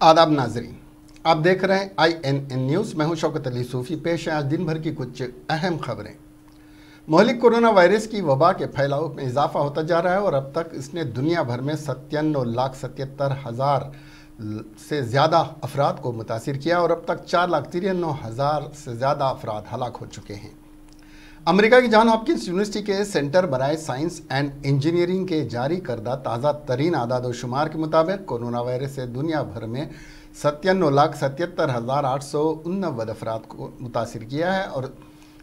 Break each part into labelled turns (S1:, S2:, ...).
S1: आदाब नाजरीन, आप देख रहे हैं INN न्यूज़। मैं हूं शौकत अली सूफ़ी। पेश है आज दिन भर की कुछ अहम खबरें। मोहलिक कोरोना वायरस की वबा के फैलाव में इजाफा होता जा रहा है और अब तक इसने दुनिया भर में 97,77,000 से ज़्यादा अफराद को मुतासिर किया और अब तक 4,93,000 से ज़्यादा अफराद हलाक हो चुके हैं। अमेरिका की जॉन हॉपकिंस यूनिवर्सिटी के सेंटर बराए साइंस एंड इंजीनियरिंग के जारी करदा ताज़ा तरीन आदाद-ओ-शुमार के मुताबिक कोरोना वायरस से दुनिया भर में 97,77,889 अफराद को मुतासिर किया है और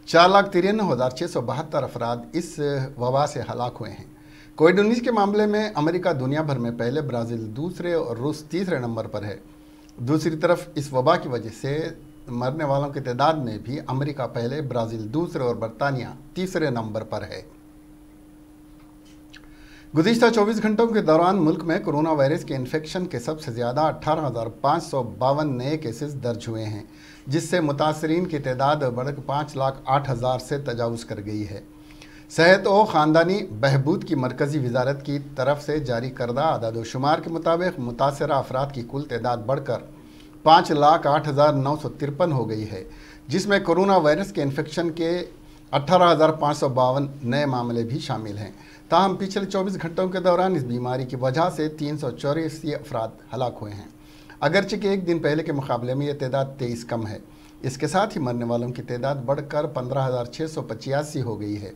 S1: 4,93,672 अफराद इस वबा से हलाक हुए हैं। कोविड-19 के मामले में अमेरिका दुनिया भर में पहले, ब्राज़ील दूसरे और रूस तीसरे नंबर पर है। दूसरी तरफ इस वबा की वजह से मरने वालों की तादाद में भी अमेरिका पहले, ब्राज़ील दूसरे और बरतानिया तीसरे नंबर पर है। गुज़िश्ता 24 घंटों के दौरान मुल्क में कोरोना वायरस के इन्फेक्शन के सबसे ज़्यादा 18,552 नए केसेस दर्ज हुए हैं, जिससे मुतासरीन की तादाद बढ़कर 5,08,000 से तजावुज़ कर गई है। सेहत और ख़ानदानी बहबूद की मरकज़ी वजारत की तरफ से जारी करदा आदाद-ओ-शुमार के मुताबिक मुतासरा अफराद की कुल तादाद बढ़कर 5,08,953 हो गई है, जिसमें कोरोना वायरस के इन्फेक्शन के 18,552 नए मामले भी शामिल हैं। ताहम पिछले 24 घंटों के दौरान इस बीमारी की वजह से 384 अफराद हलाक हुए हैं, अगरचे कि एक दिन पहले के मुकाबले में यह तादाद 23 कम है। इसके साथ ही मरने वालों की तादाद बढ़कर 15,685 हो गई है।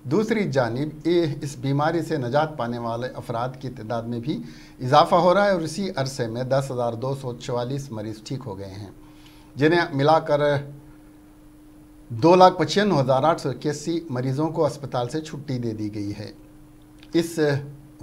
S1: दूसरी जानिब इस बीमारी से नजात पाने वाले अफराद की तादाद में भी इजाफा हो रहा है और इसी अरसे में 10,244 मरीज़ ठीक हो गए हैं, जिन्हें मिलाकर 2,95,881 मरीज़ों को अस्पताल से छुट्टी दे दी गई है। इस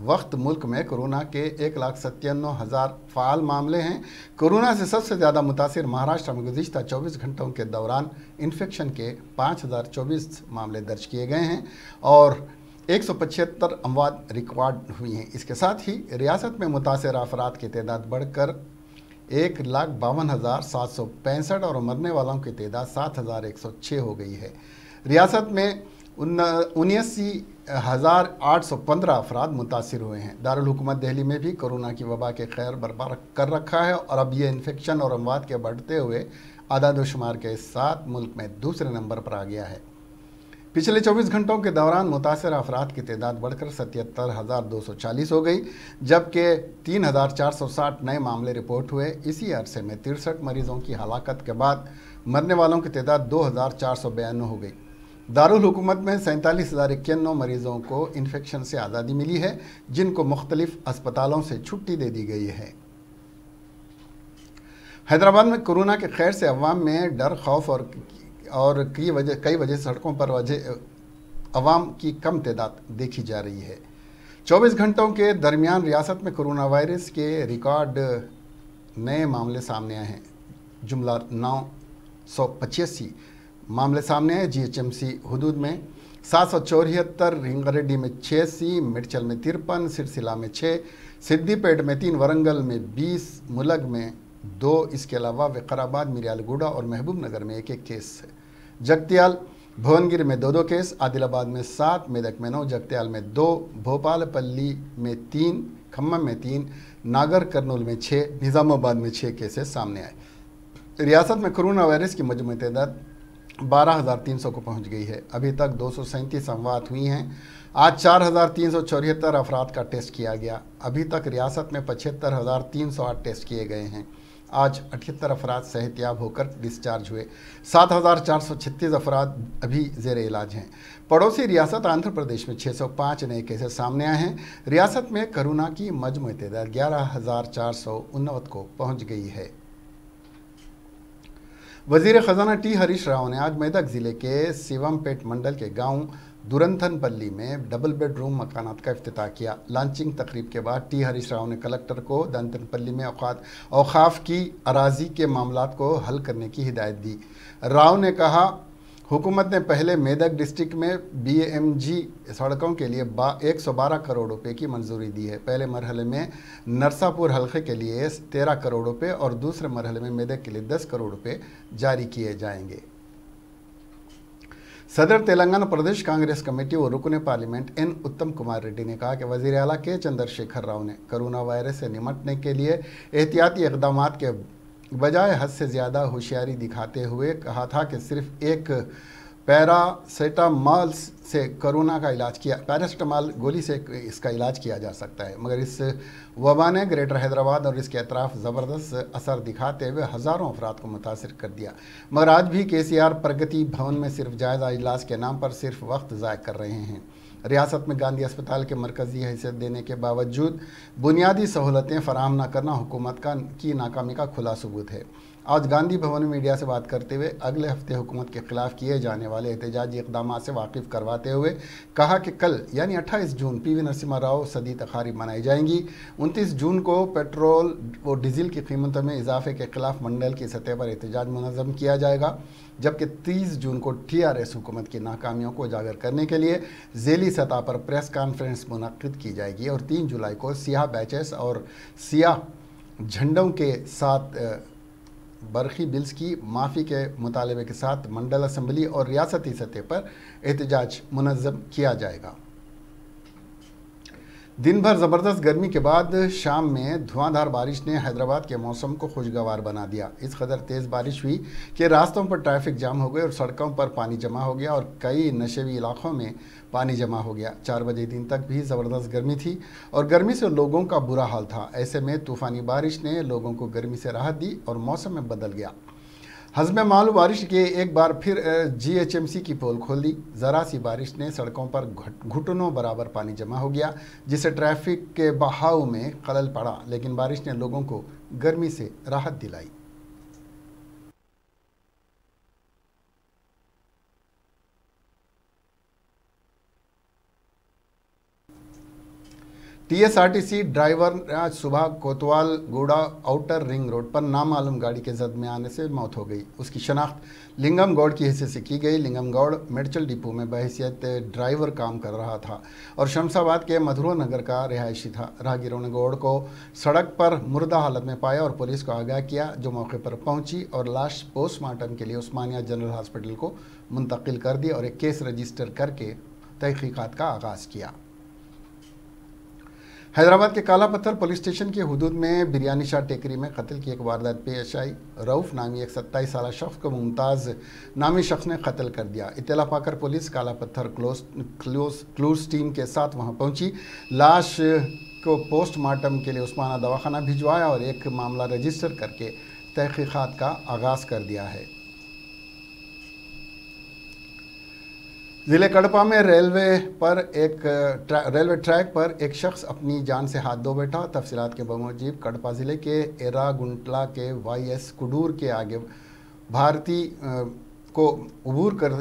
S1: वक्त मुल्क में कोरोना के 1,97,000 फ़ाल मामले हैं। कोरोना से सबसे ज़्यादा मुतासिर महाराष्ट्र में गुज़िश्ता 24 घंटों के दौरान इन्फेक्शन के 5,024 मामले दर्ज किए गए हैं और 175 अमवात रिकॉर्ड हुई हैं। इसके साथ ही रियासत में मुतासिर अफराद की तादाद बढ़कर 1,52,765 और मरने वालों की तादाद 7,106 हो गई है। रियासत में 79,815 अफराद मुतासिर हुए हैं। दारुल हुकूमत दिल्ली में भी कोरोना की वबा के खैर बर्बाद कर रखा है और अब ये इन्फेक्शन और अमवात के बढ़ते हुए आदाद-ओ-शुमार के साथ मुल्क में दूसरे नंबर पर आ गया है। पिछले 24 घंटों के दौरान मुतासिर अफराद की तादाद बढ़कर 77,240 हो गई, जबकि 3,460 नए मामले रिपोर्ट हुए। इसी अरसे में 63 मरीजों की हलाकत के बाद मरने वालों की तादाद 2,492 हो गई। दारुल हुकूमत में 47,091 मरीज़ों को इन्फेक्शन से आज़ादी मिली है, जिनको मुख्तलिफ अस्पतालों से छुट्टी दे दी गई है। हैदराबाद में कोरोना के खैर से अवाम में डर, खौफ और कई वजह सड़कों पर अवाम की कम तादाद देखी जा रही है। 24 घंटों के दरमियान रियासत में कोरोना वायरस के रिकॉर्ड नए मामले सामने आए हैं। जुमला 985 मामले सामने आए। GHMC हदूद में 774, रिंगारेड्डी में 86, मिर्चल में 53, सिरसिला में 6, सिद्दीपेट में 3, वरंगल में 20, मुलग में 2, इसके अलावा विकाराबाद, मिर्यालगुड़ा और महबूब नगर में 1-1 केस है। जगतियाल भुवनगिर में 2-2 केस, आदिलाबाद में 7, मेदक में 9, जगतियाल में 2, भोपालपल्ली में 3, खम्मम में 3, नागर कर्नूल में 6, निज़ामाबाद में 6 केसेस सामने आए। रियासत में कोरोना वायरस की मजमूई तादाद 12,300 को पहुंच गई है। अभी तक 237 अमवात हुई हैं। आज 4,374 अफराद का टेस्ट किया गया। अभी तक रियासत में 75,308 टेस्ट किए गए हैं। आज 78 अफराद सेहतयाब होकर डिस्चार्ज हुए। 7,436 अफराद अभी ज़ेर इलाज हैं। पड़ोसी रियासत आंध्र प्रदेश में 605 नए केसेस सामने आए हैं। रियासत में कोरोना की मजमूई तादाद 11,489 को पहुँच गई है। वज़ीर ख़जाना टी हरीश राव ने आज मेदक ज़िले के शिवमपेट मंडल के गांव दुरंथनपल्ली में डबल बेडरूम मकानात का इफ्तिताह किया। लॉन्चिंग तकरीब के बाद टी हरीश राव ने कलेक्टर को दुरंथनपल्ली में औकाफ की अराजी के मामलात को हल करने की हिदायत दी। राव ने कहा, हुकूमत ने पहले मेदक डिस्ट्रिक्ट में BMG सड़कों के लिए 112 करोड़ रुपए की मंजूरी दी है। पहले मरहले में नरसापुर हल्के के लिए 13 करोड़ रुपए और दूसरे मरहले में मेदक के लिए 10 करोड़ रुपए जारी किए जाएंगे। सदर तेलंगाना प्रदेश कांग्रेस कमेटी और रुकने पार्लियामेंट एन उत्तम कुमार रेड्डी ने कहा कि वजीर आला के चंद्रशेखर राव ने कोरोना वायरस से निपटने के लिए एहतियाती इकदाम के बजाय हद से ज़्यादा होशियारी दिखाते हुए कहा था कि सिर्फ एक पैरासीटामॉल से कोरोना का इलाज किया पैरासीटामॉल गोली से इसका इलाज किया जा सकता है, मगर इस वबा ने ग्रेटर हैदराबाद और इसके अतराफ ज़बरदस्त असर दिखाते हुए हज़ारों अफराद को मुतासर कर दिया। मगर आज भी KCR प्रगति भवन में सिर्फ जायज़ा इलाज के नाम पर सिर्फ वक्त ज़ाय कर रहे हैं। रियासत में गांधी अस्पताल के मरकज़ी हैसियत देने के बावजूद बुनियादी सहूलतें फराहम न करना हुकूमत की नाकामी का खुला सबूत है। आज गांधी भवन में मीडिया से बात करते हुए अगले हफ्ते हुकूमत के खिलाफ किए जाने वाले एहतजाजी इक़दाम से वाकिफ़ करवाते हुए कहा कि कल यानी 28 जून PV नरसिम्हा राव सदी तकारीब मनाई जाएंगी। 29 जून को पेट्रोल और डीजल की कीमतों में इजाफे के खिलाफ मंडल की सतह पर एहतजाज मुनज़्ज़म किया जाएगा, जबकि 30 जून को TRS हुकूमत की नाकामियों को उजागर करने के लिए ज़ेली सतह पर प्रेस कॉन्फ्रेंस मुनक़्क़िद की जाएगी और 3 जुलाई को सियाह बैचेस और सियाह झंडों के साथ बरखी बिल्स की माफ़ी के मुतालबे के साथ मंडल असम्बली और रियासती सतह पर एहतजाज मुनज़्ज़म किया जाएगा। दिन भर ज़बरदस्त गर्मी के बाद शाम में धुआंधार बारिश ने हैदराबाद के मौसम को खुशगवार बना दिया। इस कदर तेज़ बारिश हुई कि रास्तों पर ट्रैफिक जाम हो गए और सड़कों पर पानी जमा हो गया और कई नशेबी इलाकों में पानी जमा हो गया। 4 बजे दिन तक भी ज़बरदस्त गर्मी थी और गर्मी से लोगों का बुरा हाल था। ऐसे में तूफ़ानी बारिश ने लोगों को गर्मी से राहत दी और मौसम में बदल गया। हज़्म मालूम बारिश के एक बार फिर GHMC की पोल खोल दी। ज़रा सी बारिश ने सड़कों पर घुटनों बराबर पानी जमा हो गया, जिससे ट्रैफिक के बहाव में खलल पड़ा, लेकिन बारिश ने लोगों को गर्मी से राहत दिलाई। TSRTC ड्राइवर आज सुबह कोतवाल गोड़ा आउटर रिंग रोड पर नामालूम गाड़ी के जद में आने से मौत हो गई। उसकी शनाख्त लिंगम गौड़ की हैसियत से की गई। लिंगम गौड़ मेडचल डिपो में बहैसियत ड्राइवर काम कर रहा था और शमशाबाद के मधुरो नगर का रिहायशी था। राहगीरों ने गौड़ को सड़क पर मुर्दा हालत में पाया और पुलिस को आगाह किया, जो मौके पर पहुंची और लाश पोस्टमार्टम के लिए उस्मानिया जनरल हॉस्पिटल को मुंतकिल कर दी और एक केस रजिस्टर करके तहकीकात का आगाज़ किया। हैदराबाद के काला पत्थर पुलिस स्टेशन के हुदूद में बिरयानी शाह टेकरी में कत्ल की एक वारदात पेश आई। रऊफ़ नामी एक 27 साल शख्स को मुमताज़ नामी शख्स ने कत्ल कर दिया। इत्तला पाकर पुलिस काला पत्थर क्लूज टीम के साथ वहां पहुंची। लाश को पोस्टमार्टम के लिए उस्माना दवाखाना भिजवाया और एक मामला रजिस्टर करके तहकीकात का आगाज़ कर दिया है। ज़िले कड़पा में रेलवे ट्रैक पर एक शख्स अपनी जान से हाथ धो बैठा। तफसीलात के बमूजिब कड़पा ज़िले के एरागुंटला के YS कुडूर के आगे भारती को उबूर कर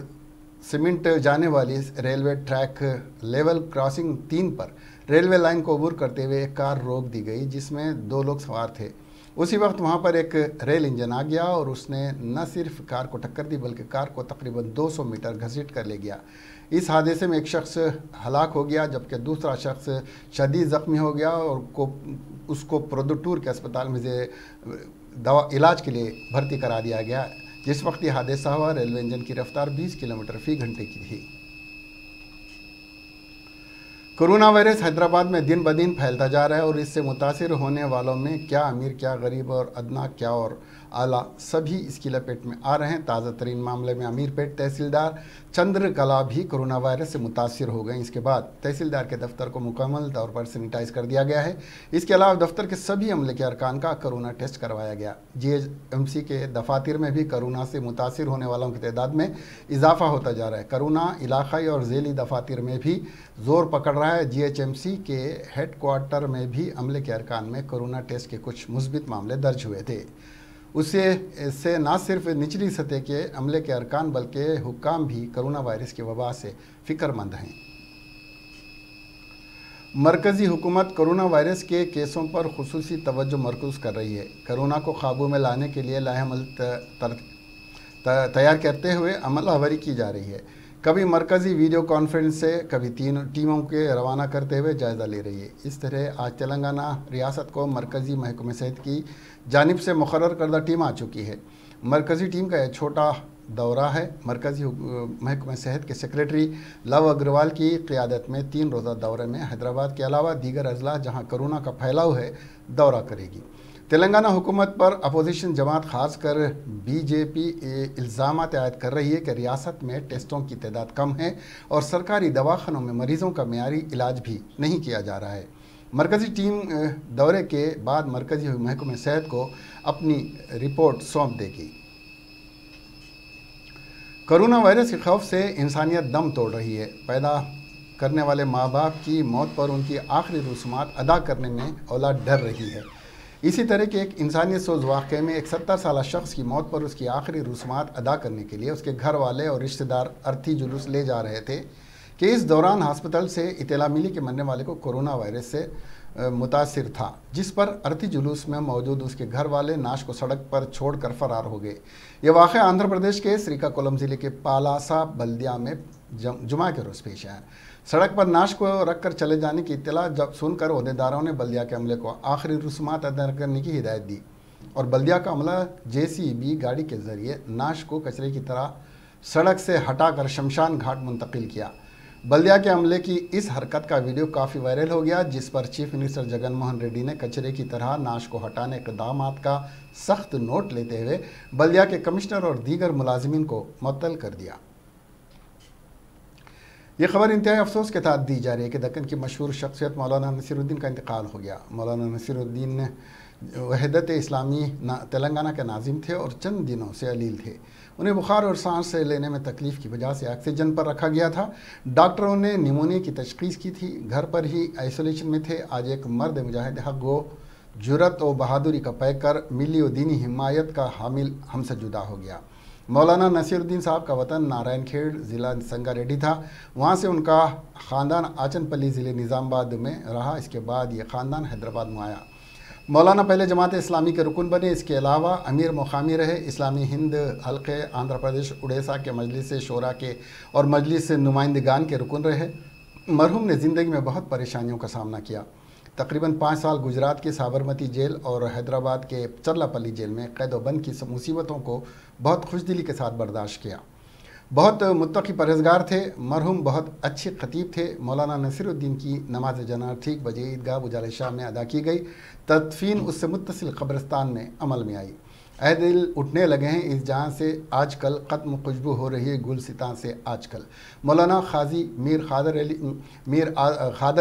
S1: सीमेंट जाने वाली रेलवे ट्रैक लेवल क्रॉसिंग 3 पर रेलवे लाइन को उबूर करते हुए एक कार रोक दी गई, जिसमें 2 लोग सवार थे। उसी वक्त वहां पर एक रेल इंजन आ गया और उसने न सिर्फ कार को टक्कर दी बल्कि कार को तकरीबन 200 मीटर घसीट कर ले गया। इस हादसे में एक शख्स हलाक हो गया, जबकि दूसरा शख्स शदीद ज़ख्मी हो गया और उसको प्रोदुटूर के अस्पताल में इलाज के लिए भर्ती करा दिया गया। जिस वक्त ये हादसा हुआ, रेलवे इंजन की रफ्तार 20 किलोमीटर फ़ी घंटे की थी। कोरोना वायरस हैदराबाद में दिन ब दिन फैलता जा रहा है और इससे मुतासिर होने वालों में क्या अमीर, क्या गरीब और अदना, क्या और आला, सभी इसकी लपेट में आ रहे हैं। ताज़ा तरीन मामले में अमीरपेट तहसीलदार चंद्रकला भी कोरोना वायरस से मुतासिर हो गए। इसके बाद तहसीलदार के दफ्तर को मुकम्मल तौर पर सैनिटाइज कर दिया गया है। इसके अलावा दफ्तर के सभी अमले के अरकान का कोरोना टेस्ट करवाया गया। GHMC के दफातर में भी कोरोना से मुतासिर होने वालों की तादाद में इजाफा होता जा रहा है। कोरोना इलाकाई और ज़ेली दफातर में भी जोर पकड़ रहा है। GHMC के हेडक्वार्टर में भी अमले के अरकान में कोरोना टेस्ट के कुछ मुस्बित मामले दर्ज हुए थे। उससे न सिर्फ निचली सतह के अमले के अरकान बल्कि हुक्काम भी कोरोना वायरस की वबा से फ़िक्रमंद हैं। मरकज़ी हुकूमत कोरोना वायरस के केसों पर खुसूसी तवज्जो मरकूज़ कर रही है। कोरोना को काबू में लाने के लिए लाहेअमल तैयार करते हुए अमल आवरी की जा रही है। कभी मरकज़ी वीडियो कॉन्फ्रेंस से कभी 3 टीमों के रवाना करते हुए जायज़ा ले रही है। इस तरह आज तेलंगाना रियासत को मरकज़ी महकमे सेहत की जानिब से मुकर्रर करदा टीम आ चुकी है। मरकज़ी टीम का यह छोटा दौरा है। मरकज़ी महकमा सेहत के सेक्रेटरी लव अग्रवाल की क़ियादत में 3 रोज़ा दौरे में हैदराबाद के अलावा दीगर अजला जहां कोरोना का फैलाव है दौरा करेगी। तेलंगाना हुकूमत पर अपोजिशन जमात खासकर बीजेपी इल्ज़ाम आयद कर रही है कि रियासत में टेस्टों की तादाद कम है और सरकारी दवाखानों में मरीज़ों का मेयारी इलाज भी नहीं किया जा रहा है। मरकज़ी टीम दौरे के बाद मरकज़ी महकमे सेहत को अपनी रिपोर्ट सौंप देगी। कोरोना वायरस के खौफ से इंसानियत दम तोड़ रही है। पैदा करने वाले माँ बाप की मौत पर उनकी आखिरी रसूमात अदा करने में औलाद डर रही है। इसी तरह के एक इंसानियत सोज वाक़े में एक 70 साला शख्स की मौत पर उसकी आखिरी रसूमात अदा करने के लिए उसके घर वाले और रिश्तेदार अर्थी जुलूस ले जा रहे थे कि इस दौरान हस्पताल से इत्तला मिली कि मरने वाले को कोरोना वायरस से मुतासिर था, जिस पर अर्थी जुलूस में मौजूद उसके घर वाले नाश को सड़क पर छोड़कर फरार हो गए। ये वाक़या आंध्र प्रदेश के श्रीकाकुलम ज़िले के पालासा बल्दिया में जुमा के रोज़ पेश आया। सड़क पर नाश को रखकर चले जाने की इत्तला जब सुनकर ओहदेदारों ने बल्दिया के अमले को आखिरी रसूमात अदा करने की हिदायत दी और बल्दिया का अमला JCB गाड़ी के ज़रिए नाश को कचरे की तरह सड़क से हटाकर शमशान घाट मुंतकिल किया। बल्दिया के अमले की इस हरकत का वीडियो काफ़ी वायरल हो गया, जिस पर चीफ मिनिस्टर जगन मोहन रेड्डी ने कचरे की तरह नाश को हटाने के इक़दामात का सख्त नोट लेते हुए बल्दिया के कमिश्नर और दीगर मुलाजिमीन को मुअत्तल कर दिया। ये खबर इंतहाई अफसोस के साथ दी जा रही है कि दक्कन की मशहूर शख्सियत मौलाना नसीरुद्दीन का इंतकाल हो गया। मौलाना नसीरुद्दीन वहदत इस्लामी तेलंगाना के नाजिम थे और चंद दिनों से अलील थे। उन्हें बुखार और सांस लेने में तकलीफ़ की वजह से ऑक्सीजन पर रखा गया था। डॉक्टरों ने निमोनिया की तशख़ीस की थी। घर पर ही आइसोलेशन में थे। आज एक मर्द मुजाहिद हक़ गो जुरत और बहादुरी का पैकर मिली और दीनी हिमायत का हामिल हमसे जुदा हो गया। मौलाना नसीरुद्दीन साहब का वतन नारायण खेड़ ज़िला संगारेड्डी था। वहाँ से उनका ख़ानदान आचनपल्ली ज़िले निज़ामाबाद में रहा। इसके बाद ये ख़ानदान हैदराबाद में आया। मौलाना पहले जमात इस्लामी के रुकन बने। इसके अलावा अमीर मुकामी रहे। इस्लामी हिंद हल्के आंध्र प्रदेश उड़ीसा के मजलिस शोरा के और मजलिस नुमाइंदगान के रुकन रहे। मरहूम ने ज़िंदगी में बहुत परेशानियों का सामना किया। तकरीबन 5 साल गुजरात की साबरमती जेल और हैदराबाद के चरलापल्ली जेल में कैद व बंद की मुसीबतों को बहुत खुशदिली के साथ बर्दाश्त किया। बहुत मुत्तकी परहेज़गार थे। मरहूम बहुत अच्छे खतीब थे। मौलाना नसीरुद्दीन की नमाज जना ठीक बजे ईदगाह बुजाले शाह में अदा की गई। तदफीन उससे मुत्तसिल कब्रिस्तान में अमल में आई। अह दिल उठने लगे हैं इस जहाँ से आजकल ख़त्म खुशबू हो रही है गुलसितां से आजकल। मौलाना खाजी मीर खादर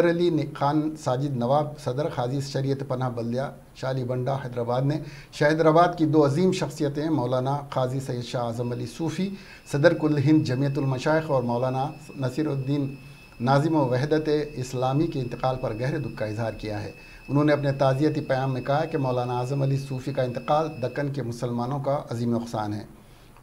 S1: अली खान साजिद नवाब सदर खाजी शरीयत पनाह बल्दिया शाली बंडा हैदराबाद ने हैदराबाद की 2 अजीम शख्सियतें मौलाना खाजी सैयद शाह आज़म अली सूफ़ी सदर कुल हिंद जमियतुल मशाइख और मौलाना नसीरुद्दीन नाजिम वहदत इस्लामी के इंतकाल पर गहरे दुख का इजहार किया है। उन्होंने अपने ताज़ियती पैगाम में कहा कि मौलाना आज़म अली सूफ़ी का इंतकाल दक्कन के मुसलमानों का अजीम नुकसान है।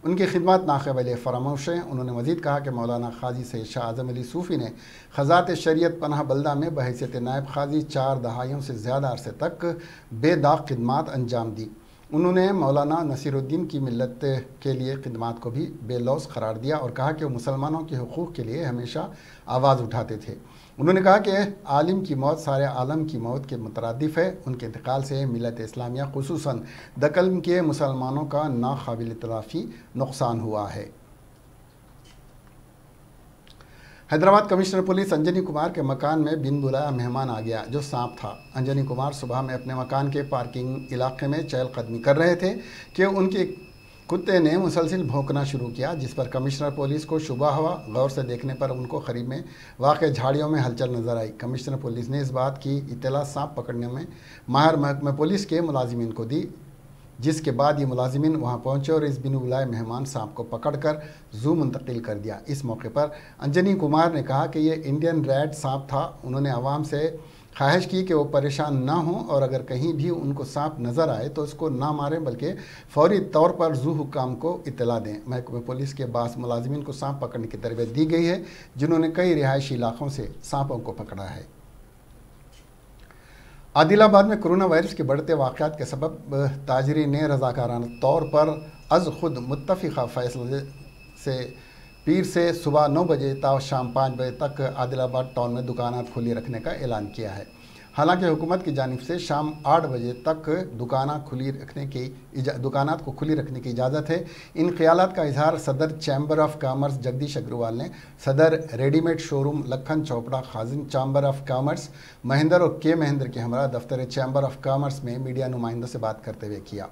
S1: उनकी खिदमत नाक़ाबिल फ़रामोश हैं। उन्होंने मज़ीद कहा कि मौलाना खाजी सैयद शाह आज़म अली सूफ़ी ने ख़ज़ात शरीयत पनाह बल्दा में बहैसियत नायब खाजी 4 दहाइयों से ज़्यादा अरसे तक बेदाग खिदमात अंजाम दी। उन्होंने मौलाना नसीरुद्दीन की मिल्लत के लिए खिदमात को भी बेलौस करार दिया और कहा कि वो मुसलमानों के हुकूक़ के लिए हमेशा आवाज़ उठाते थे। उन्होंने कहा कि आलिम की मौत सारे आलम की मौत के मुतरादिफ है। उनके इंतकाल से मिल्लत इस्लामिया खुसूसन दक्कन के मुसलमानों का नाक़ाबिल तलाफ़ी नुकसान हुआ है। हैदराबाद कमिश्नर पुलिस अंजनी कुमार के मकान में बिन बुलाया मेहमान आ गया जो सांप था। अंजनी कुमार सुबह में अपने मकान के पार्किंग इलाके में चहलकदमी कर रहे थे कि उनके कुत्ते ने मुसलसिल भौंकना शुरू किया, जिस पर कमिश्नर पुलिस को शुबा हुआ। गौर से देखने पर उनको करीब में वाक़ झाड़ियों में हलचल नजर आई। कमिश्नर पुलिस ने इस बात की इत्तला सांप पकड़ने में माहिर महकमा पुलिस के मुलाजिमीन को दी, जिसके बाद ये मुलाजिमीन वहाँ पहुँचे और इस बिन बुलाए मेहमान सांप को पकड़कर जू मुंतकिल कर दिया। इस मौके पर अंजनी कुमार ने कहा कि ये इंडियन रेड सांप था। उन्होंने आवाम से ख्वाहिश की कि वो परेशान ना हों और अगर कहीं भी उनको सांप नज़र आए तो उसको ना मारें बल्कि फौरी तौर पर जू हुकाम को इत्तला दें। महकमे पुलिस के बास मुलाजिमीन को सांप पकड़ने की तरबियत दी गई है, जिन्होंने कई रिहायशी इलाकों से सांपों को पकड़ा है। आदिलाबाद में कोरोना वायरस के बढ़ते वाक़यात के सबब ताजरी ने रज़ाकाराना तौर पर अज़ खुद मुत्तफ़िक़ा फ़ैसले से पीर से सुबह 9 बजे ता शाम 5 बजे तक आदिलाबाद टाउन में दुकानात खुली रखने का ऐलान किया है। हालांकि हुकूमत की जानिब से शाम 8 बजे तक दुकानात को खुली रखने की इजाज़त है। इन ख्यालात का इजहार सदर chamber of commerce Jagdish Agarwal ने सदर रेडीमेड शोरूम लखन चौपड़ा खाजिन चैम्बर ऑफ कॉमर्स महेंद्र और के महेंद्र के हमरा दफ्तर चैम्बर ऑफ कॉमर्स में मीडिया नुमाइंदों से बात करते हुए किया।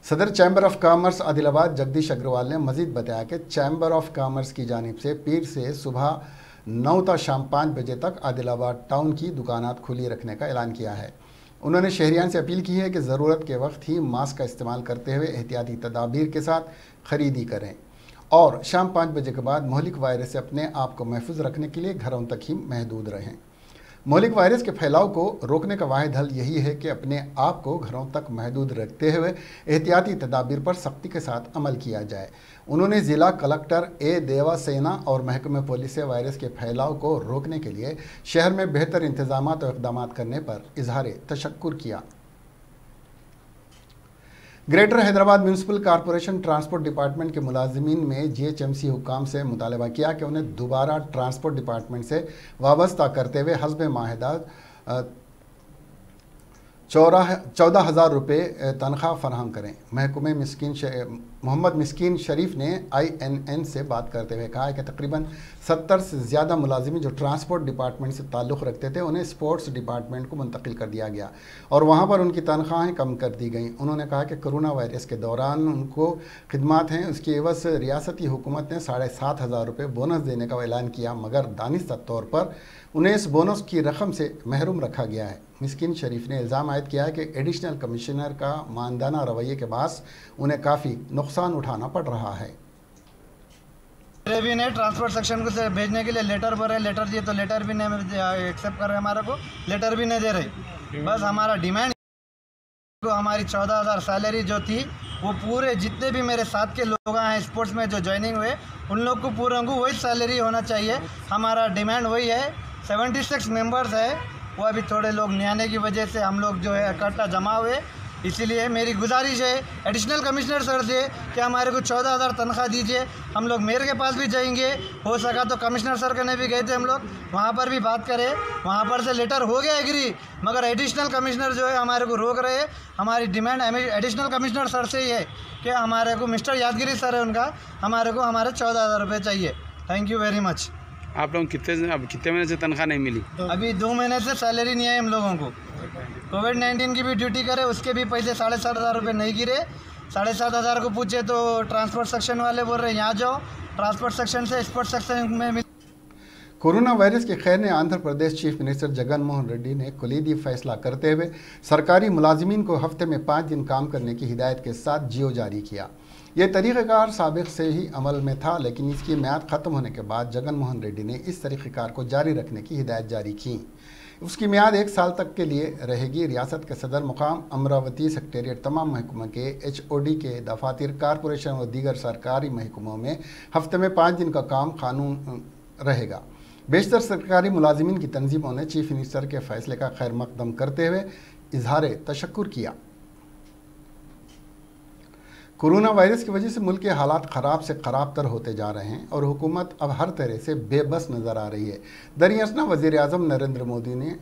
S1: सदर chamber of commerce Adilabad Jagdish Agarwal ने मजीद बताया कि चैम्बर ऑफ कॉमर्स की जानिब से पीर से सुबह 9 ता शाम 5 बजे तक आदिलाबाद टाउन की दुकानात खुली रखने का ऐलान किया है। उन्होंने शहरियान से अपील की है कि ज़रूरत के वक्त ही मास्क का इस्तेमाल करते हुए एहतियाती तदाबीर के साथ ख़रीदी करें और शाम 5 बजे के बाद मोहलिक वायरस से अपने आप को महफूज रखने के लिए घरों तक ही महदूद रहें। मोहलिक वायरस के फैलाव को रोकने का वाहिद हल यही है कि अपने आप को घरों तक महदूद रखते हुए एहतियाती तदाबीर पर सख्ती के साथ अमल किया जाए। उन्होंने ज़िला कलेक्टर ए देवासेना और महकमे पुलिस से वायरस के फैलाव को रोकने के लिए शहर में बेहतर इंतजाम और इक़दाम करने पर इजहार तशक्कुर किया। Greater Hyderabad municipal corporation transport department के मुलाजिमीन में जीएचएमसी हुकाम से मुतालबा किया कि उन्हें दोबारा ट्रांसपोर्ट डिपार्टमेंट से वाबस्ता करते हुए हस्ब माहिदा 14,000 रुपये तनख्वाह फराहम करें। महकमे मोहम्मद मिस्कीन शरीफ ने INN से बात करते हुए कहा है कि तकरीबन 70 से ज़्यादा मुलाजिमी जो ट्रांसपोर्ट डिपार्टमेंट से ताल्लुक़ रखते थे उन्हें स्पोर्ट्स डिपार्टमेंट को मुंतकिल कर दिया गया और वहाँ पर उनकी तनख्वाहें कम कर दी गई। उन्होंने कहा कि कोरोना वायरस के दौरान उनको खिदमात हैं उसकी एवज़ रियासती हुकूमत ने 7,500 रुपये बोनस देने का ऐलान किया, मगर दानिस्ता तौर पर उन्हें इस बोनस की रकम से महरूम रखा गया है। मिस्किन शरीफ ने इल्ज़ाम आयद किया है कि एडिशनल कमिश्नर का मानदाना रवैये के बास उन्हें काफ़ी नुकसान उठाना पड़ रहा है।
S2: भी ने ट्रांसपोर्ट सेक्शन को से भेजने के लिए लेटर भरे, लेटर दिए तो लेटर भी नहीं एक्सेप्ट कर रहे, हमारे को लेटर भी नहीं दे रहे। बस हमारा डिमांड को हमारी 14,000 सैलरी जो थी वो पूरे जितने भी मेरे साथ के लोग हैं स्पोर्ट्स में जो ज्वाइनिंग हुए उन लोग को पूरा को वही सैलरी होना चाहिए। हमारा डिमांड वही है। 76 मेंबर्स है, वो अभी थोड़े लोग नहीं आने की वजह से हम लोग जो है इकट्ठा जमा हुए। इसीलिए मेरी गुजारिश है एडिशनल कमिश्नर सर से कि हमारे को 14,000 तनख्वाह दीजिए। हम लोग मेयर के पास भी जाएंगे, हो सका तो कमिश्नर सर करने भी गए थे हम लोग, वहाँ पर भी बात करें, वहाँ पर से लेटर हो गया एग्री, मगर एडिशनल कमिश्नर जो है हमारे को रोक रहे हैं। हमारी डिमांड एडिशनल कमिश्नर सर से ही है कि हमारे को मिस्टर यादगिरी सर है उनका, हमारे को हमारे 14,000 रुपये चाहिए। Thank you very much.
S3: आप लोग कितने महीने से तनख्वाह नहीं मिली?
S2: अभी 2 महीने से सैलरी नहीं आई हम लोगों को। कोविड-19 की भी ड्यूटी करे, उसके भी पैसे 7,500 रुपये नहीं गिरे। 7,500 को पूछे तो ट्रांसपोर्ट सेक्शन वाले बोल रहे हैं यहाँ जाओ, ट्रांसपोर्ट सेक्शन से स्पोर्ट्स सेक्शन में।
S1: कोरोना वायरस के खैर ने आंध्र प्रदेश चीफ मिनिस्टर जगन मोहन रेड्डी ने कुलीदी फैसला करते हुए सरकारी मुलाजिमीन को हफ्ते में 5 दिन काम करने की हिदायत के साथ जियो जारी किया। यह तरीक़ाकार साबिक़ से ही अमल में था, लेकिन इसकी म्याद ख़त्म होने के बाद जगन मोहन रेड्डी ने इस तरीक़ाकार को जारी रखने की हिदायत जारी की। उसकी म्याद 1 साल तक के लिए रहेगी। रियासत के सदर मुकाम अमरावती सेक्रेटेरिएट तमाम महकमों के HOD के दफातर कॉरपोरेशन और दीगर सरकारी महकमों में हफ्ते में 5 दिन का काम कानून रहेगा। बेशतर सरकारी मुलाजिमीन की तंजीमों ने चीफ मिनिस्टर के फैसले का खैर मकदम करते हुए इजहार तशक्कुर किया। कोरोना वायरस की वजह से मुल्क के हालात ख़राब से ख़राब तर होते जा रहे हैं और हुकूमत अब हर तरह से बेबस नज़र आ रही है। दरअसल वज़ीर आज़म नरेंद्र मोदी ने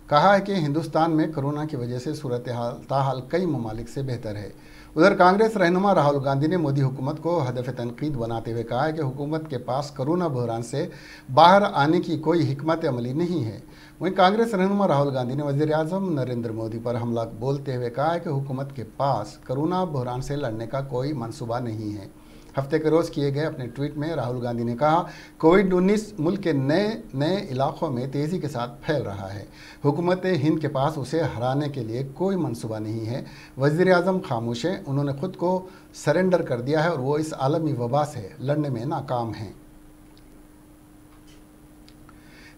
S1: कहा है कि हिंदुस्तान में कोरोना की वजह से सूरत हाल कई ममालिक से बेहतर है। उधर कांग्रेस रहनुमा राहुल गांधी ने मोदी हुकूमत को हदफ तनकीद बनाते हुए कहा है कि हुकूमत के पास कोरोना बहरान से बाहर आने की कोई हिकमत अमली नहीं है। वहीं कांग्रेस रहनुमा राहुल गांधी ने वज़ीर आज़म नरेंद्र मोदी पर हमला बोलते हुए कहा है कि हुकूमत के पास कोरोना बहरान से लड़ने का कोई मंसूबा नहीं है। हफ्ते के रोज़ किए गए अपने ट्वीट में राहुल गांधी ने कहा, कोविड-19 मुल्क के नए इलाकों में तेज़ी के साथ फैल रहा है। हुकूमत हिंद के पास उसे हराने के लिए कोई मंसूबा नहीं है। वज़ीर आज़म खामोश हैं, उन्होंने ख़ुद को सरेंडर कर दिया है और वो इस आलमी वबा से लड़ने में नाकाम हैं।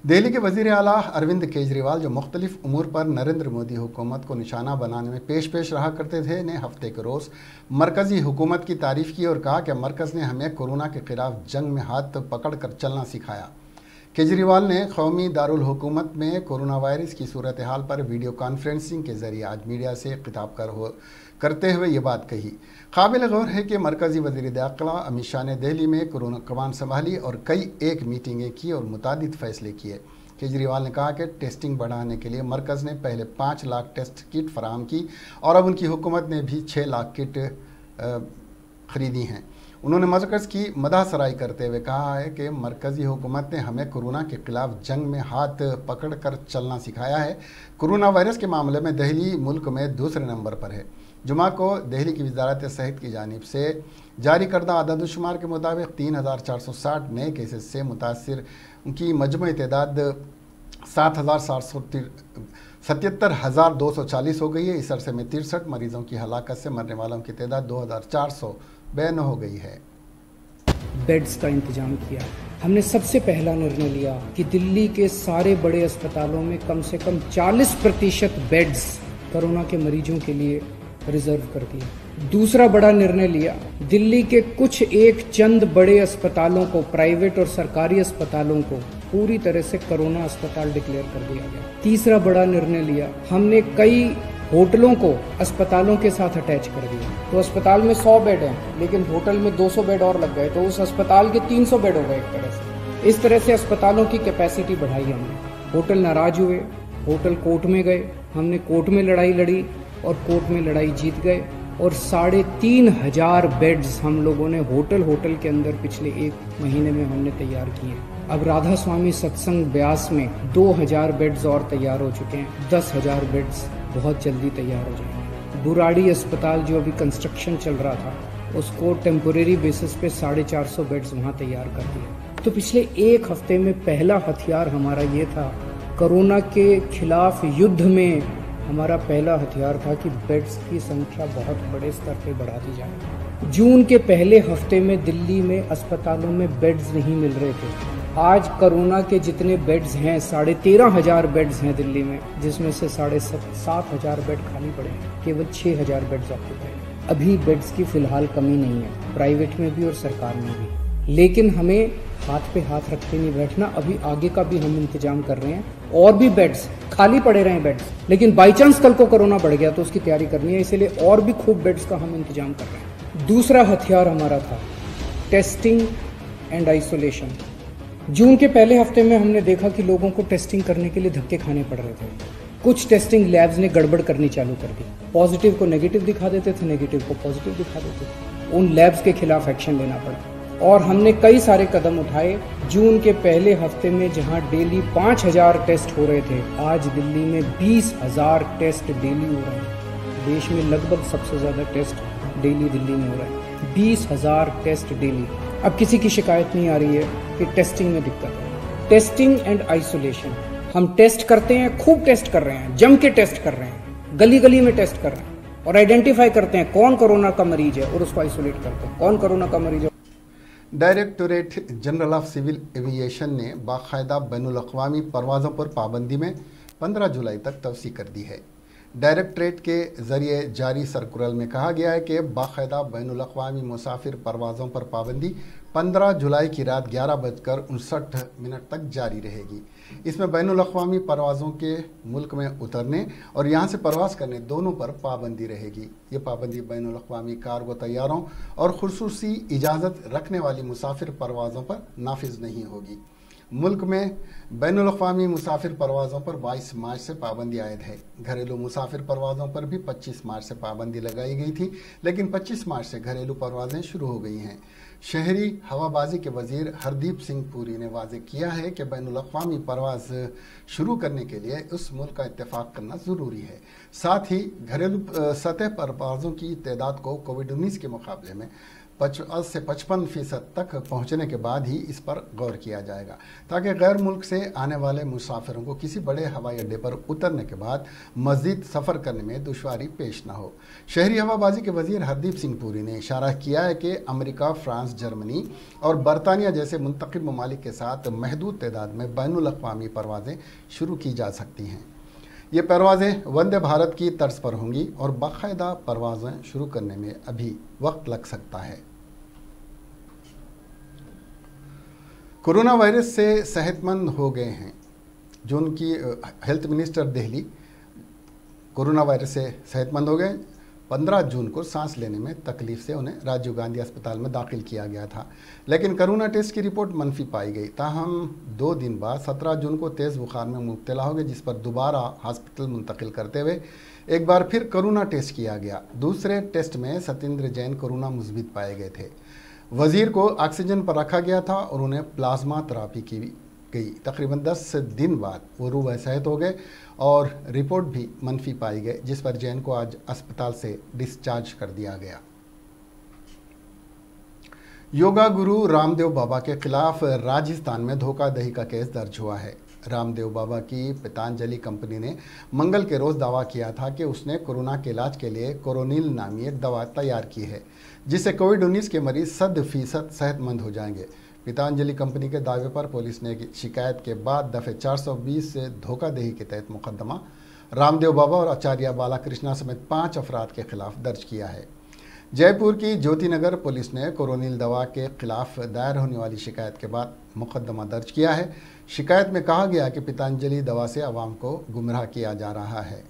S1: दिल्ली के वज़ीर आला अरविंद केजरीवाल, जो मुख्तलिफ उमूर पर नरेंद्र मोदी हुकूमत को निशाना बनाने में पेश रहा करते थे, ने हफ्ते के रोज़ मरकज़ी हुकूमत की तारीफ़ की और कहा कि मरकज़ ने हमें कोरोना के ख़िलाफ़ जंग में हाथ पकड़ कर चलना सिखाया। केजरीवाल ने कौमी दारुल हुकूमत में कोरोना वायरस की सूरत हाल पर वीडियो कॉन्फ्रेंसिंग के ज़रिए आज मीडिया से खिताब करते हुए ये बात कही। काबिल गौर है कि मरकज़ी वज़ीर दाखिला अमित शाह ने दिल्ली में कोरोना कमान संभाली और कई एक मीटिंगें की और मुतादिद फ़ैसले किए। केजरीवाल ने कहा कि टेस्टिंग बढ़ाने के लिए मरकज़ ने पहले 5 लाख टेस्ट किट फराहम की और अब उनकी हुकूमत ने भी 6 लाख किट ख़रीदी हैं। उन्होंने मरकज़ की मदाहसराई करते हुए कहा है कि मरकज़ी हुकूमत ने हमें कोरोना के ख़िलाफ़ जंग में हाथ पकड़ कर चलना सिखाया है। कोरोना वायरस के मामले में दिल्ली मुल्क में दूसरे नंबर पर है। जुमा को दिल्ली की वजारत सेहत की जानिब से जारी करदा आदादुशुमार के मुताबिक 3460 नए केसेस से मुतासिर की मजमूई तादाद 77,240 हो गई है। इस अरसे में 63 मरीजों की हलाकत से मरने वालों की तादाद 2492 हो गई है।
S4: बेड्स का इंतजाम किया। हमने सबसे पहला निर्णय लिया कि दिल्ली के सारे बड़े अस्पतालों में कम से कम 40% बेड्स कोरोना के मरीजों के लिए रिजर्व कर दिए। दूसरा बड़ा निर्णय लिया, दिल्ली के कुछ एक चंद बड़े अस्पतालों को, प्राइवेट और सरकारी अस्पतालों को पूरी तरह से कोरोना अस्पताल डिक्लेयर कर दिया गया। तीसरा बड़ा निर्णय लिया, हमने कई होटलों को अस्पतालों के साथ अटैच कर दिया। तो अस्पताल में 100 बेड हैं, लेकिन होटल में 200 बेड और लग गए, तो उस अस्पताल के 300 बेड हो गए एक तरह से। इस तरह से अस्पतालों की कैपेसिटी बढ़ाई हमने। होटल नाराज हुए, होटल कोर्ट में गए, हमने कोर्ट में लड़ाई लड़ी और कोर्ट में लड़ाई जीत गए और 3,500 बेड्स हम लोगों ने होटल के अंदर पिछले 1 महीने में हमने तैयार किए। अब राधा स्वामी सत्संग ब्यास में 2,000 बेड्स और तैयार हो चुके हैं। 10,000 बेड्स बहुत जल्दी तैयार हो जाएंगे। बुराड़ी अस्पताल जो अभी कंस्ट्रक्शन चल रहा था, उसको टेम्पोरेरी बेसिस पे 450 बेड्स वहाँ तैयार कर दिए। तो पिछले 1 हफ्ते में पहला हथियार हमारा ये था, कोरोना के खिलाफ युद्ध में हमारा पहला हथियार था कि बेड्स की संख्या बहुत बड़े स्तर पे बढ़ा दी जाए। जून के पहले हफ्ते में दिल्ली में अस्पतालों में बेड्स नहीं मिल रहे थे। आज कोरोना के जितने बेड्स हैं, 13,500 बेड्स हैं दिल्ली में, जिसमें से 7,500 बेड खाली पड़े हैं। केवल 6,000 बेड्स ऑक्यूपाइड। अभी बेड्स की फिलहाल कमी नहीं है, प्राइवेट में भी और सरकार में भी। लेकिन हमें हाथ पे हाथ रख के नहीं बैठना। अभी आगे का भी हम इंतजाम कर रहे हैं, और भी बेड्स खाली पड़े रहे बेड्स, लेकिन बाई चांस कल को कोरोना बढ़ गया तो उसकी तैयारी करनी है, इसीलिए और भी खूब बेड्स का हम इंतजाम कर रहे हैं। दूसरा हथियार हमारा था टेस्टिंग एंड आइसोलेशन। जून के पहले हफ्ते में हमने देखा कि लोगों को टेस्टिंग करने के लिए धक्के खाने पड़ रहे थे। कुछ टेस्टिंग लैब्स ने गड़बड़ करनी चालू कर दी। पॉजिटिव को नेगेटिव दिखा देते थे, नेगेटिव को पॉजिटिव दिखा देते थे। उन लैब्स के खिलाफ एक्शन लेना पड़ा और हमने कई सारे कदम उठाए। जून के पहले हफ्ते में जहां डेली 5,000 टेस्ट हो रहे थे, आज दिल्ली में 20,000 टेस्ट डेली हो रहे हैं। देश में लगभग सबसे ज्यादा टेस्ट डेली दिल्ली में हो रहा है, 20,000 टेस्ट डेली। अब किसी की शिकायत नहीं आ रही है कि टेस्टिंग में दिक्कत है। टेस्टिंग एंड आइसोलेशन, हम टेस्ट करते हैं, खूब टेस्ट कर रहे हैं, जम के टेस्ट कर रहे हैं, गली गली में टेस्ट कर रहे हैं और आइडेंटिफाई करते हैं कौन कोरोना का मरीज है और उसको आइसोलेट करते हैं, कौन कोरोना का मरीज है।
S1: Directorate general of civil aviation ने बाकायदा बैनुल-अक़वामी परवाज़ों पर पाबंदी में 15 जुलाई तक तवसी कर दी है। डायरेक्टरेट के ज़रिए जारी सर्कुलर में कहा गया है कि बाकायदा बैनुल-अक़वामी मुसाफिर परवाज़ों पर पाबंदी 15 जुलाई की रात 11:59 तक जारी रहेगी। इसमें बैनुल-अक़वामी परवाज़ों के मुल्क में उतरने और यहाँ से परवाज़ करने दोनों पर पाबंदी रहेगी। ये पाबंदी बैनुल-अक़वामी कार्गो तैयारों और खुसूसी इजाज़त रखने वाली मुसाफिर परवाज़ों पर नाफिज नहीं होगी। मुल्क में बैनुल-अक़वामी मुसाफिर परवाज़ों पर 22 मार्च से पाबंदी आयद है। घरेलू मुसाफिर परवाज़ों पर भी 25 मार्च से पाबंदी लगाई गई थी, लेकिन 25 मार्च से घरेलू परवाज़ें शुरू हो गई हैं। शहरी हवाबाजी के वजीर हरदीप सिंह पुरी ने वाज़ेह किया है कि बैनुल-अक़वामी परवाज़ शुरू करने के लिए उस मुल्क का इत्तेफाक करना ज़रूरी है। साथ ही घरेलू सतह पर परवाज़ों की तादाद को कोविड-19 के मुकाबले में 50 से 55% तक पहुंचने के बाद ही इस पर गौर किया जाएगा, ताकि गैर मुल्क से आने वाले मुसाफिरों को किसी बड़े हवाई अड्डे पर उतरने के बाद मज़ीद सफ़र करने में दुश्वारी पेश न हो। शहरी हवाबाजी के वजीर हरदीप सिंह पुरी ने इशारा किया है कि अमेरिका, फ्रांस, जर्मनी और बरतानिया जैसे मुंतखब ममालिक के साथ महदूद तादाद में बैनुल-अक़वामी परवाज़ें शुरू की जा सकती हैं। ये परवाज़ें वंदे भारत की तर्ज पर होंगी और बाकायदा परवाज़ें शुरू करने में अभी वक्त लग सकता है। कोरोना वायरस से सेहतमंद हो गए हैं जो उनकी health minister Delhi corona virus से सेहतमंद हो गए। 15 जून को सांस लेने में तकलीफ से उन्हें राजीव गांधी अस्पताल में दाखिल किया गया था, लेकिन कोरोना टेस्ट की रिपोर्ट मनफी पाई गई। ताहम 2 दिन बाद 17 जून को तेज़ बुखार में मुब्तला हो गए, जिस पर दोबारा हॉस्पिटल मुंतकिल करते हुए एक बार फिर कोरोना टेस्ट किया गया। दूसरे टेस्ट में सत्येंद्र जैन कोरोना मुस्बित पाए गए थे। वजीर को ऑक्सीजन पर रखा गया था और उन्हें प्लाज्मा थेरेपी की गई। तकरीबन 10 दिन बाद वो रूह सेहत हो गए और रिपोर्ट भी मनफी पाई गई, जिस पर जैन को आज अस्पताल से डिस्चार्ज कर दिया गया। योगा गुरु रामदेव बाबा के खिलाफ राजस्थान में धोखाधड़ी का केस दर्ज हुआ है। रामदेव बाबा की पतंजलि कंपनी ने मंगल के रोज़ दावा किया था कि उसने कोरोना के इलाज के लिए कोरोनिल नामी एक दवा तैयार की है, जिससे कोविड-19 के मरीज 100% सेहतमंद हो जाएंगे। पतंजलि कंपनी के दावे पर पुलिस ने शिकायत के बाद दफ़े 420 से धोखाधड़ी के तहत मुकदमा रामदेव बाबा और आचार्य बालाकृष्णा समेत 5 अफराद के खिलाफ दर्ज किया है। जयपुर की ज्योतिनगर पुलिस ने कोरोनिल दवा के खिलाफ दायर होने वाली शिकायत के बाद मुकदमा दर्ज किया है। शिकायत में कहा गया कि पतंजलि दवा से आवाम को गुमराह किया जा रहा है।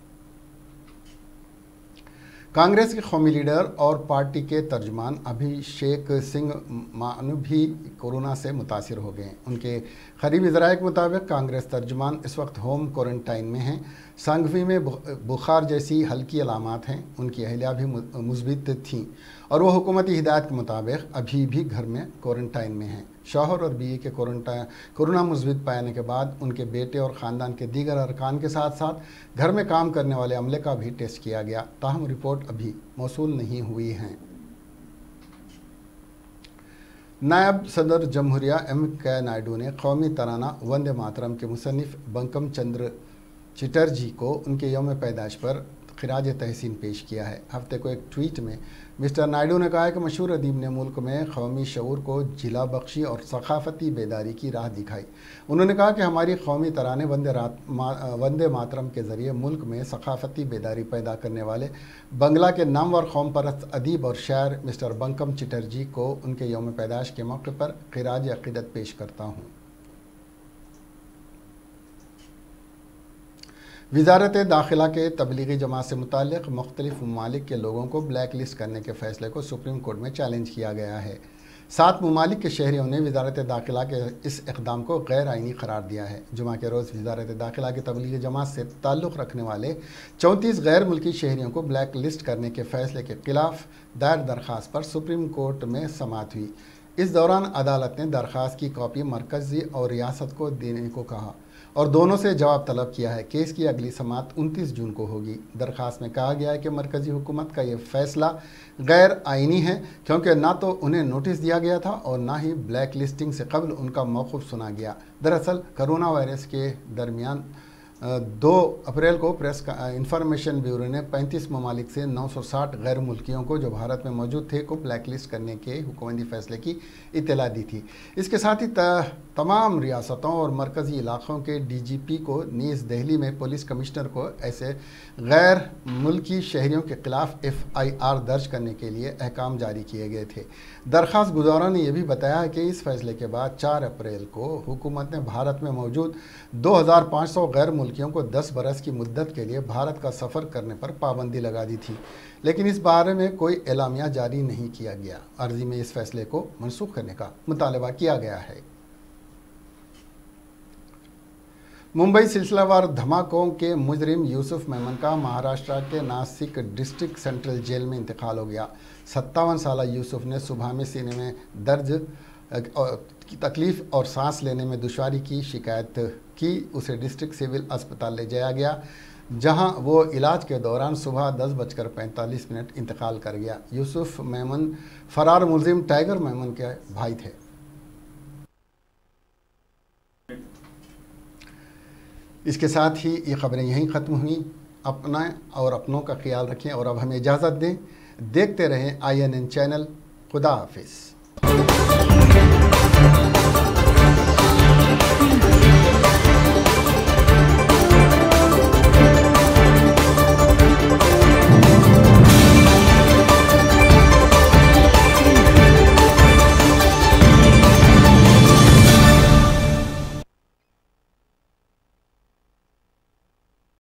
S1: कांग्रेस के कौमी लीडर और पार्टी के तर्जुमान अभिषेक सिंह मानू भी कोरोना से मुतासिर हो गए। उनके करीबी ज़राए के मुताबिक कांग्रेस तर्जुमान इस वक्त होम क्वारंटाइन में हैं। संघवी में बुखार जैसी हल्की अलामात हैं। उनकी अहलिया भी मुस्बित थीं और वो हुकूमती हिदायत के मुताबिक अभी भी घर में क्वारंटाइन में हैं। शौहर और बीवी के कोरोना मुस्बित पाने के बाद उनके बेटे और ख़ानदान के दीगर अरकान के साथ साथ घर में काम करने वाले अमले का भी टेस्ट किया गया। ताहम रिपोर्ट अभी मौसूल नहीं हुई हैं। नायब सदर जमहूरिया M.K. नायडू ने कौमी तराना वंदे मातरम के मुसन्निफ बंकम चंद्र चटर्जी को उनके यौम पैदाइश पर खिराज तहसीन पेश किया है। हफ्ते को एक ट्वीट में मिस्टर नायडू ने कहा कि मशहूर अदीब ने मुल्क में कौमी शऊर को जिला बख्शी और सकाफती बेदारी की राह दिखाई। उन्होंने कहा कि हमारी कौमी तराने वंदे मातरम के ज़रिए मुल्क में सकाफती बेदारी पैदा करने वाले बंगला के नामवर कौम परस्त अदीब और शायर मिस्टर बंकम चटर्जी को उनके यौम पैदाइश के मौके पर खिराज अक़ीदत पेश करता हूँ। वज़ारत दाखिला के तबलीगी जमात से मुताल्लिक़ मुख्तलिफ ममालिक के लोगों को ब्लैक लिस्ट करने के फ़ैसले को सुप्रीम कोर्ट में चैलेंज किया गया है। 7 ममालिक के शहरियों ने वज़ारत दाखिला के इस इक़दाम को गैर आइनी करार दिया है। जुमा के रोज़ वज़ारत दाखिला की तबलीगी जमात से ताल्लुक़ रखने वाले 34 गैर मुल्की शहरियों को ब्लैक लिस्ट करने के फ़ैसले के ख़िलाफ़ दायर दरख्वास्त पर सुप्रीम कोर्ट में समाअत हुई। इस दौरान अदालत ने दरख्वास्त की कॉपी मरकज़ी और रियासत को देने को कहा और दोनों से जवाब तलब किया है। केस की अगली समाअत 29 जून को होगी। दरख्वास्त में कहा गया है कि मरकज़ी हुकूमत का ये फ़ैसला गैर आइनी है, क्योंकि ना तो उन्हें नोटिस दिया गया था और ना ही ब्लैक लिस्टिंग से कबल उनका मौक़िफ़ सुना गया। दरअसल कोरोना वायरस के दरमियान 2 अप्रैल को प्रेस इंफॉर्मेशन ब्यूरो ने 35 ममालिक से 960 गैर मुल्कियों को जो भारत में मौजूद थे को ब्लैक लिस्ट करने के हुकूमती फ़ैसले की इत्तला दी थी। इसके साथ ही तमाम रियासतों और मरकज़ी इलाक़ों के DGP को नीज़ दिल्ली में पुलिस कमिश्नर को ऐसे गैर मुल्की शहरियों के ख़िलाफ़ FIR दर्ज करने के लिए अहकाम जारी किए गए थे। दरख्वास्त गुज़ारों ने यह भी बताया कि इस फैसले के बाद 4 अप्रैल को हुकूमत ने भारत में मौजूद 2500 गैर मुल्कियों को 10 बरस की मुद्दत के लिए भारत का सफ़र करने पर पाबंदी लगा दी थी, लेकिन इस बारे में कोई एलामिया जारी नहीं किया गया। अर्जी में इस फैसले को मनसूख करने का मुतालबा किया गया है। मुंबई सिलसिलावार धमाकों के मुजरिम यूसुफ मेमन का महाराष्ट्र के नासिक डिस्ट्रिक्ट सेंट्रल जेल में इंतकाल हो गया। 57 साला यूसुफ ने सुबह में सीने में दर्द की तकलीफ़ और सांस लेने में दुश्वारी की शिकायत की। उसे डिस्ट्रिक्ट सिविल अस्पताल ले जाया गया, जहां वो इलाज के दौरान सुबह 10:45 इंतकाल कर गया। यूसुफ मेमन फरार मुलजिम टाइगर मेमन के भाई थे। इसके साथ ही ये ख़बरें यहीं ख़त्म हुई। अपना और अपनों का ख्याल रखें और अब हमें इजाज़त दें। देखते रहें INN चैनल। खुदा हाफिज़।